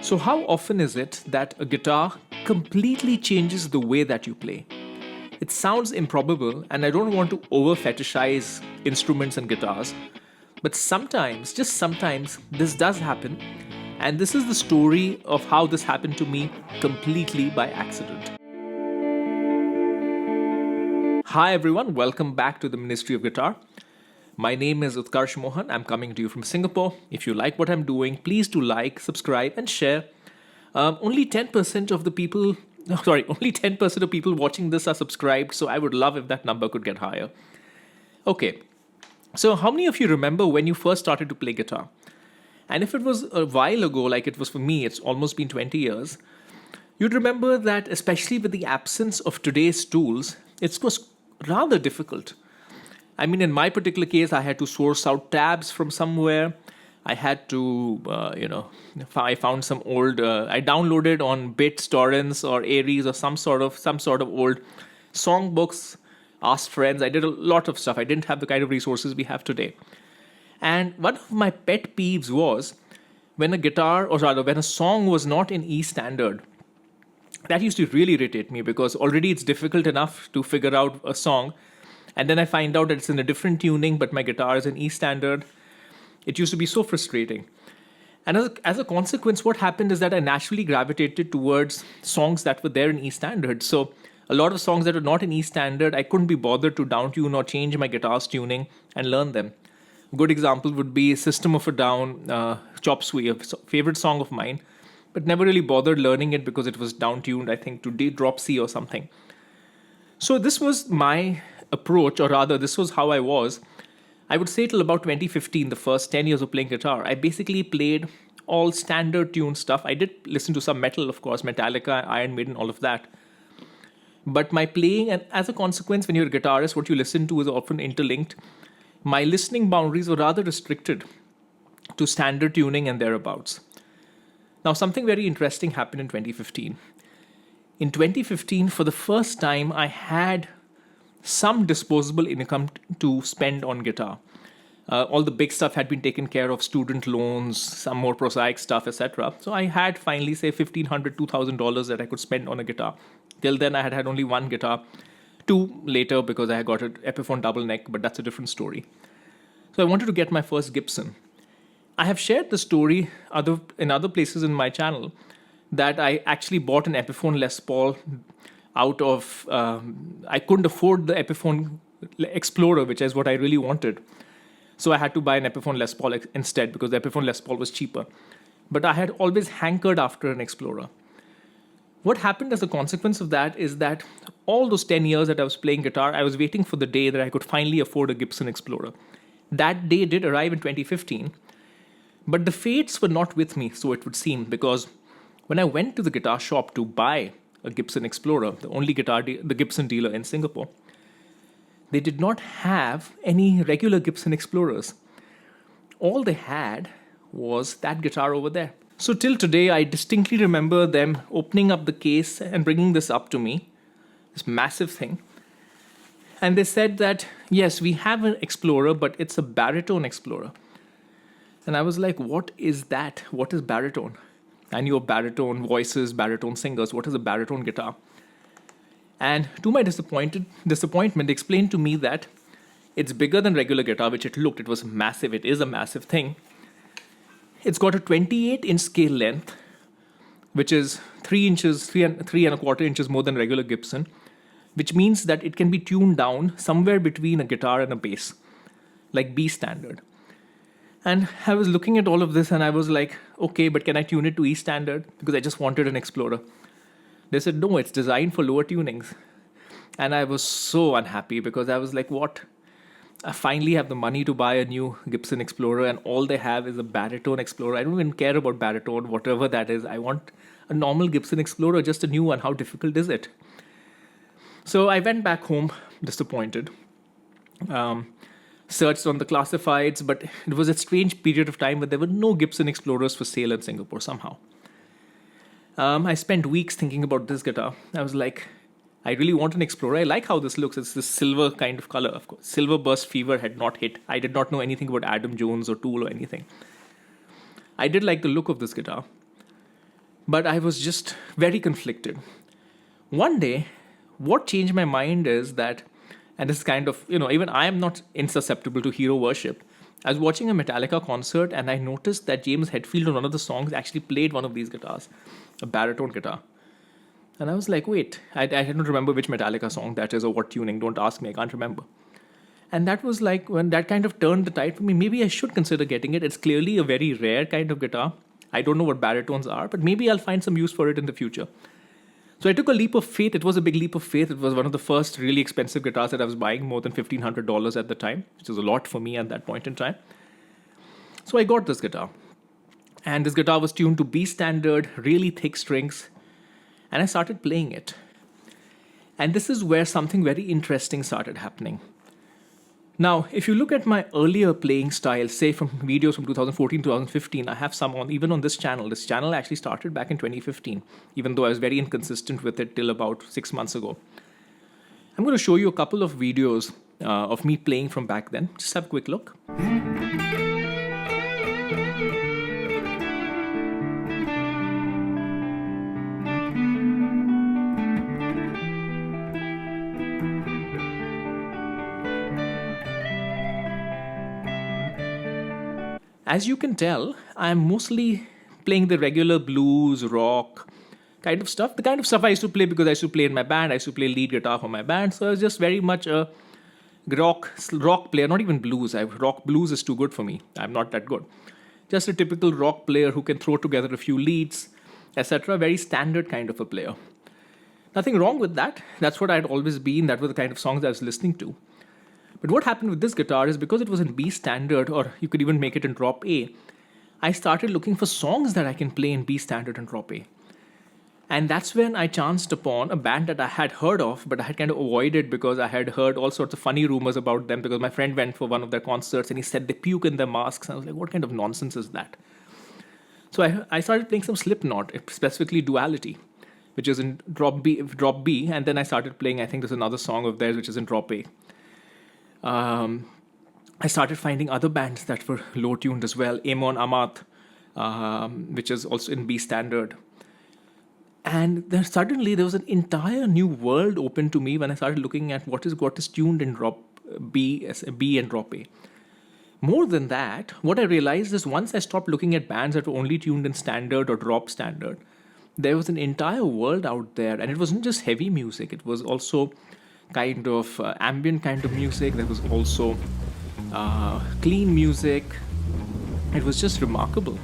So, how often is it that a guitar completely changes the way that you play? It sounds improbable, and I don't want to over fetishize instruments and guitars, but sometimes, just sometimes, this does happen, and this is the story of how this happened to me completely by accident. Hi everyone, welcome back to the Ministry of Guitar. My name is Utkarsh Mohan. I'm coming to you from Singapore. If you like what I'm doing, please do like, subscribe, and share. Only 10% of the people, only 10% of people watching this are subscribed, so I would love if that number could get higher. Okay, so how many of you remember when you first started to play guitar? And if it was a while ago, like it was for me, it's almost been 20 years, you'd remember that, especially with the absence of today's tools, it was rather difficult. I mean, in my particular case, I had to source out tabs from somewhere. I had to, I found some old, I downloaded on Bits, Torrents, or Aries, or some sort of old songbooks. Asked friends. I did a lot of stuff. I didn't have the kind of resources we have today. And one of my pet peeves was when a guitar, or rather, when a song was not in E standard. That used to really irritate me because already it's difficult enough to figure out a song. And then I find out that it's in a different tuning, but my guitar is in E standard. It used to be so frustrating. And as a consequence, what happened is that I naturally gravitated towards songs that were there in E standard. So a lot of songs that were not in E standard, I couldn't be bothered to downtune or change my guitar's tuning and learn them. A good example would be System of a Down, Chop Suey, a favorite song of mine, but never really bothered learning it because it was downtuned, I think, to D drop C or something. So this was my approach, or rather, this was how I was. I would say till about 2015, the first 10 years of playing guitar, I basically played all standard tune stuff. I did listen to some metal, of course, Metallica, Iron Maiden, all of that. But my playing, and as a consequence, when you're a guitarist, what you listen to is often interlinked. My listening boundaries were rather restricted to standard tuning and thereabouts. Now, something very interesting happened in 2015. In 2015, for the first time, I had some disposable income to spend on guitar. All the big stuff had been taken care of, student loans, some more prosaic stuff, etc. So I had finally, say, $1,500, $2,000 that I could spend on a guitar. Till then, I had only one guitar. Two later because I got an Epiphone double neck, but that's a different story. So I wanted to get my first Gibson. I have shared the story in other places in my channel that I actually bought an Epiphone Les Paul out of, I couldn't afford the Epiphone Explorer, which is what I really wanted. So I had to buy an Epiphone Les Paul instead because the Epiphone Les Paul was cheaper. But I had always hankered after an Explorer. What happened as a consequence of that is that all those 10 years that I was playing guitar, I was waiting for the day that I could finally afford a Gibson Explorer. That day did arrive in 2015. But the fates were not with me, so it would seem, because when I went to the guitar shop to buy a Gibson Explorer, the only the Gibson dealer in Singapore, they did not have any regular Gibson Explorers. All they had was that guitar over there. So till today, I distinctly remember them opening up the case and bringing this up to me, this massive thing. And they said that, yes, we have an Explorer, but it's a Baritone Explorer. And I was like, what is that? What is baritone? I knew of baritone voices, baritone singers. What is a baritone guitar? And to my disappointment, they explained to me that it's bigger than regular guitar, which it looked. It was massive. It is a massive thing. It's got a 28-inch scale length, which is 3 inches, 3.25 inches more than regular Gibson, which means that it can be tuned down somewhere between a guitar and a bass, like B standard. And I was looking at all of this and I was like, okay, but can I tune it to E standard? Because I just wanted an Explorer. They said, no, it's designed for lower tunings. And I was so unhappy because I was like, what? I finally have the money to buy a new Gibson Explorer and all they have is a Baritone Explorer. I don't even care about Baritone, whatever that is. I want a normal Gibson Explorer, just a new one. How difficult is it? So I went back home disappointed. Searched on the classifieds, but it was a strange period of time where there were no Gibson Explorers for sale in Singapore somehow. I spent weeks thinking about this guitar. I was like, I really want an Explorer. I like how this looks. It's this silver kind of color, of course. Silverburst fever had not hit. I did not know anything about Adam Jones or Tool or anything. I did like the look of this guitar. But I was just very conflicted. One day, what changed my mind is that, and this is kind of, even I am not insusceptible to hero worship. I was watching a Metallica concert and I noticed that James Hetfield on one of the songs actually played one of these guitars, a baritone guitar. And I was like, wait, I don't remember which Metallica song that is or what tuning. Don't ask me, I can't remember. And that was like when that kind of turned the tide for me. Maybe I should consider getting it. It's clearly a very rare kind of guitar. I don't know what baritones are, but maybe I'll find some use for it in the future. So I took a leap of faith. It was a big leap of faith. It was one of the first really expensive guitars that I was buying, more than $1,500 at the time, which is a lot for me at that point in time. So I got this guitar. And this guitar was tuned to B standard, really thick strings. And I started playing it. And this is where something very interesting started happening. Now, if you look at my earlier playing style, say from videos from 2014, 2015, I have some even on this channel. This channel actually started back in 2015, even though I was very inconsistent with it till about 6 months ago. I'm going to show you a couple of videos of me playing from back then. Just have a quick look. As you can tell, I'm mostly playing the regular blues, rock kind of stuff. The kind of stuff I used to play because I used to play in my band. I used to play lead guitar for my band. So I was just very much a rock player, not even blues. Blues is too good for me. I'm not that good. Just a typical rock player who can throw together a few leads, etc. Very standard kind of a player. Nothing wrong with that. That's what I'd always been. That were the kind of songs I was listening to. But what happened with this guitar is because it was in B standard, or you could even make it in drop A, I started looking for songs that I can play in B standard and drop A. And that's when I chanced upon a band that I had heard of, but I had kind of avoided because I had heard all sorts of funny rumors about them because my friend went for one of their concerts and he said they puke in their masks. And I was like, what kind of nonsense is that? So I started playing some Slipknot, specifically Duality, which is in drop B, and then I started playing, I think there's another song of theirs which is in drop A. I started finding other bands that were low-tuned as well. Amon Amarth, which is also in B standard. And then suddenly there was an entire new world open to me when I started looking at what is tuned in drop B and drop A. More than that, what I realized is once I stopped looking at bands that were only tuned in standard or drop standard, there was an entire world out there. And it wasn't just heavy music. It was also kind of ambient kind of music. There was also clean music. It was just remarkable.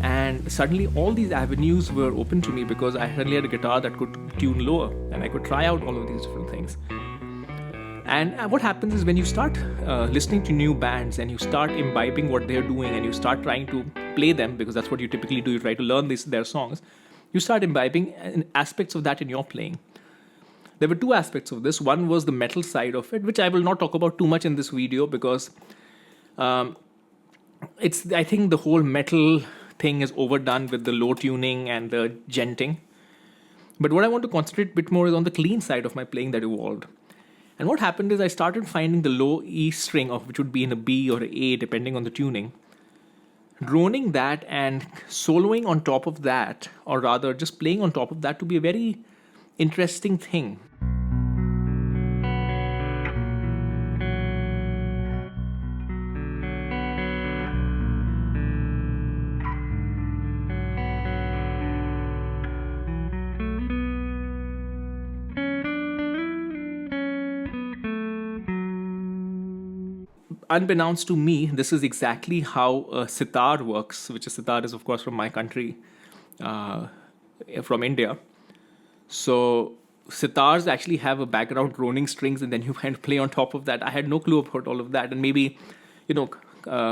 And suddenly all these avenues were open to me because I suddenly had a guitar that could tune lower and I could try out all of these different things. And what happens is when you start listening to new bands and you start imbibing what they're doing and you start trying to play them, because that's what you typically do, you try to learn their songs, you start imbibing aspects of that in your playing. There were two aspects of this. One was the metal side of it, which I will not talk about too much in this video because I think the whole metal thing is overdone with the low tuning and the djenting. But what I want to concentrate a bit more is on the clean side of my playing that evolved. And what happened is I started finding the low E string, of which would be in a B or A depending on the tuning, droning that and soloing on top of that, or rather just playing on top of that, to be a very interesting thing. Unbeknownst to me, this is exactly how a sitar works, which sitar is of course from my country, from India. So sitars actually have a background droning strings and then you kind of play on top of that. I had no clue about all of that. And maybe,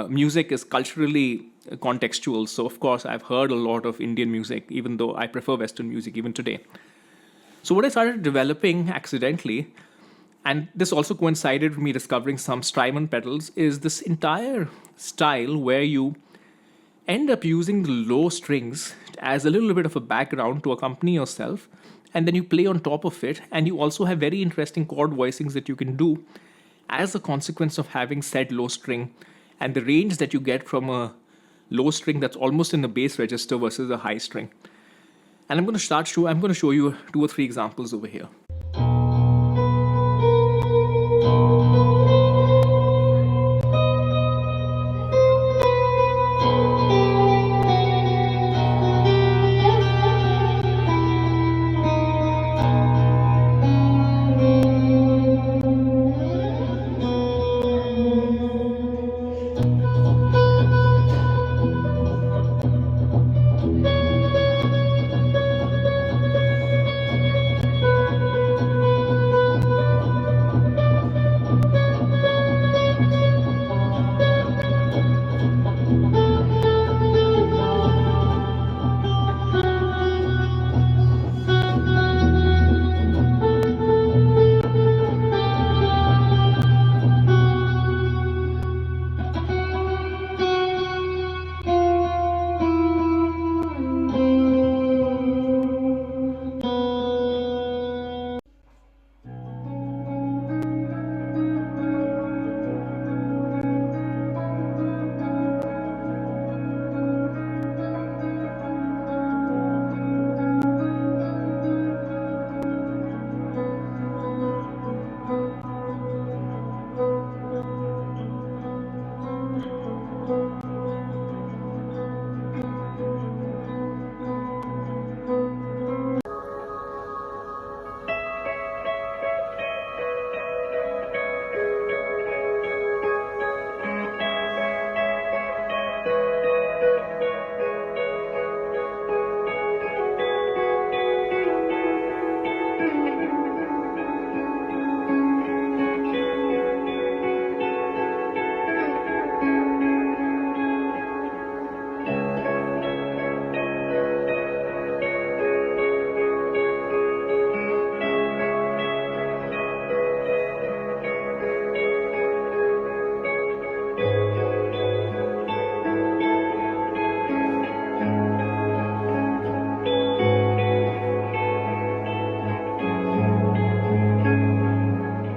music is culturally contextual. So of course I've heard a lot of Indian music, even though I prefer Western music even today. So what I started developing accidentally, and this also coincided with me discovering some Strymon pedals, is this entire style where you end up using the low strings as a little bit of a background to accompany yourself, and then you play on top of it, and you also have very interesting chord voicings that you can do as a consequence of having said low string, and the range that you get from a low string that's almost in the bass register versus a high string. And I'm going to show you 2 or 3 examples over here.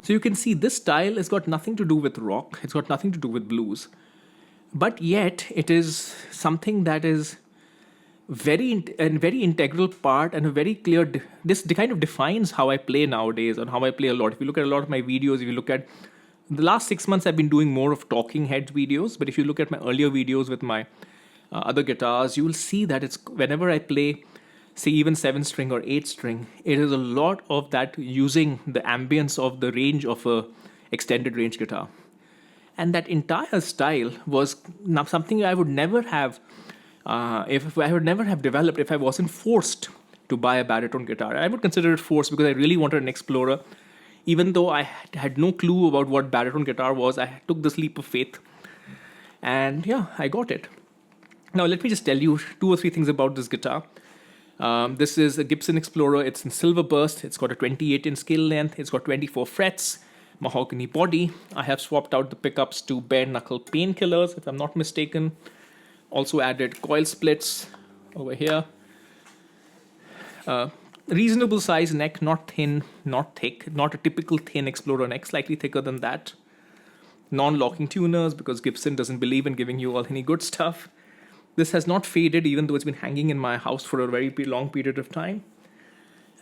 So you can see this style has got nothing to do with rock, it's got nothing to do with blues, but yet it is something that is a very integral part and a very clear. This kind of defines how I play nowadays and how I play a lot. If you look at a lot of my videos, if you look at the last 6 months, I've been doing more of talking heads videos. But if you look at my earlier videos with my other guitars, you will see that it's whenever I play, say even 7-string or 8-string, it is a lot of that using the ambience of the range of a extended range guitar. And that entire style was something I would never have, if I would never have developed if I wasn't forced to buy a baritone guitar. I would consider it forced because I really wanted an Explorer. Even though I had no clue about what baritone guitar was, I took this leap of faith. And yeah, I got it. Now let me just tell you 2 or 3 things about this guitar. This is a Gibson Explorer. It's in Silverburst. It's got a 28-inch scale length. It's got 24 frets, mahogany body. I have swapped out the pickups to bare knuckle painkillers, if I'm not mistaken. Also added coil splits over here. Reasonable size neck, not thin, not thick, not a typical thin Explorer neck, slightly thicker than that. Non-locking tuners because Gibson doesn't believe in giving you all any good stuff. This has not faded even though it's been hanging in my house for a very long period of time.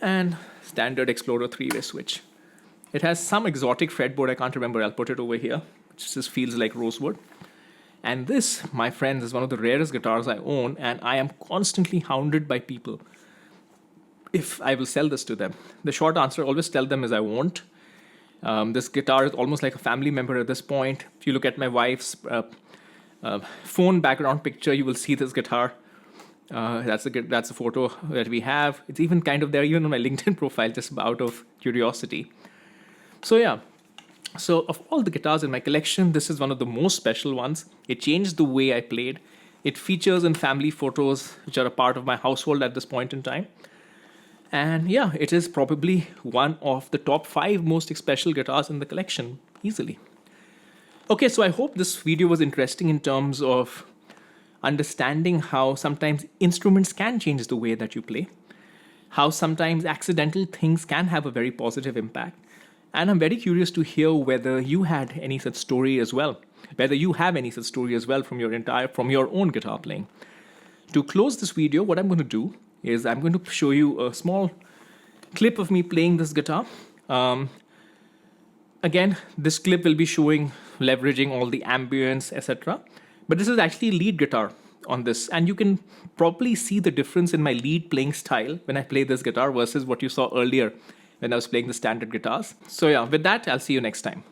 And standard Explorer 3-way switch. It has some exotic fretboard, I can't remember, I'll put it over here, which just feels like rosewood. And this, my friends, is one of the rarest guitars I own, and I am constantly hounded by people if I will sell this to them. The short answer, always tell them, is I won't. This guitar is almost like a family member at this point. If you look at my wife's phone background picture, you will see this guitar. That's a photo that we have. It's even kind of there, even on my LinkedIn profile, just out of curiosity. So yeah, so of all the guitars in my collection, this is one of the most special ones. It changed the way I played. It features in family photos, which are a part of my household at this point in time. And yeah, it is probably one of the top 5 most special guitars in the collection, easily. Okay, so I hope this video was interesting in terms of understanding how sometimes instruments can change the way that you play, how sometimes accidental things can have a very positive impact. And I'm very curious to hear whether you had any such story as well, whether you have any such story as well from your own guitar playing. To close this video, what I'm going to do is I'm going to show you a small clip of me playing this guitar. Again, this clip will be showing leveraging all the ambience, etc. But this is actually lead guitar on this, and you can probably see the difference in my lead playing style when I play this guitar versus what you saw earlier when I was playing the standard guitars. So yeah, with that, I'll see you next time.